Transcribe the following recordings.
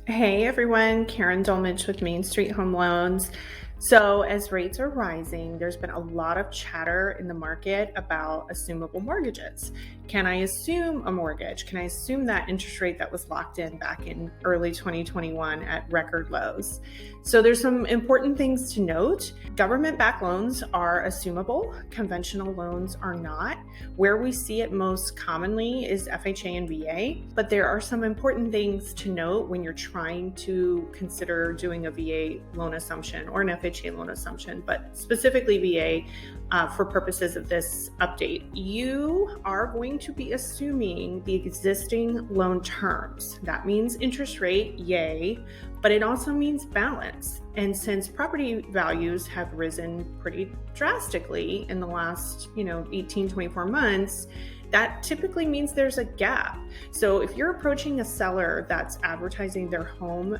Hey everyone, Karen Dulmage with Main Street Home Loans. So, as rates are rising, there's been a lot of chatter in the market about assumable mortgages. Can I assume a mortgage? Can I assume that interest rate that was locked in back in early 2021 at record lows? So, there's some important things to note. Government-backed loans are assumable, conventional loans are not. Where we see it most commonly is FHA and VA, but there are some important things to note when you're trying to consider doing a VA loan assumption or an FHA loan assumption, but specifically VA for purposes of this update. You are going to be assuming the existing loan terms. That means interest rate, yay, but it also means balance. And since property values have risen pretty drastically in the last, 18, 24 months, that typically means there's a gap. So if you're approaching a seller that's advertising their home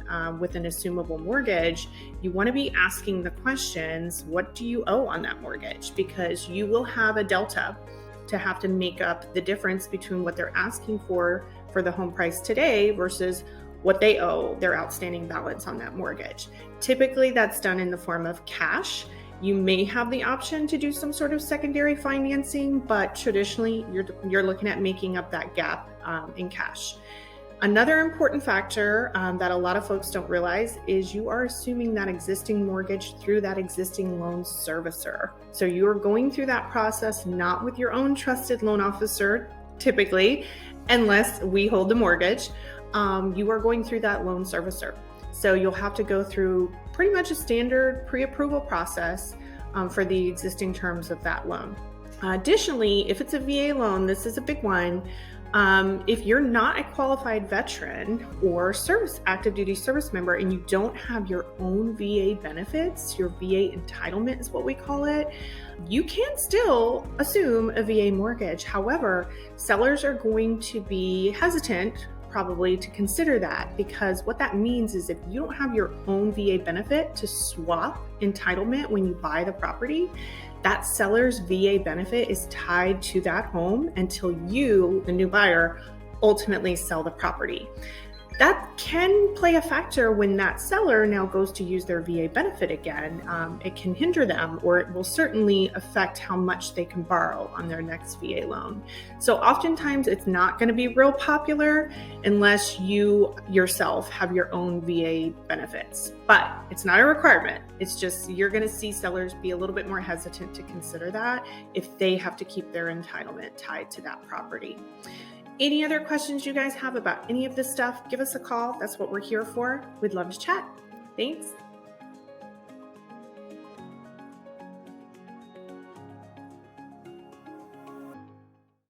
with an assumable mortgage, you want to be asking the questions, what do you owe on that mortgage? Because you will have a delta to have to make up the difference between what they're asking for the home price today versus what they owe, their outstanding balance on that mortgage. Typically that's done in the form of cash. You may have the option to do some sort of secondary financing, but traditionally you're looking at making up that gap in cash. Another important factor that a lot of folks don't realize is you are assuming that existing mortgage through that existing loan servicer. So you are going through that process not with your own trusted loan officer, typically, unless we hold the mortgage. You are going through that loan servicer. So you'll have to go through pretty much a standard pre-approval process for the existing terms of that loan. Additionally, if it's a VA loan, this is a big one. If you're not a qualified veteran or active duty service member and you don't have your own VA benefits, your VA entitlement is what we call it, you can still assume a VA mortgage. However, sellers are going to be hesitant probably to consider that, because what that means is if you don't have your own VA benefit to swap entitlement when you buy the property, that seller's VA benefit is tied to that home until you, the new buyer, ultimately sell the property. That can play a factor when that seller now goes to use their VA benefit again. It can hinder them, or it will certainly affect how much they can borrow on their next VA loan. So oftentimes it's not going to be real popular unless you yourself have your own VA benefits, but it's not a requirement. It's just you're going to see sellers be a little bit more hesitant to consider that if they have to keep their entitlement tied to that property. Any other questions you guys have about any of this stuff, give us a call. That's what we're here for. We'd love to chat. Thanks.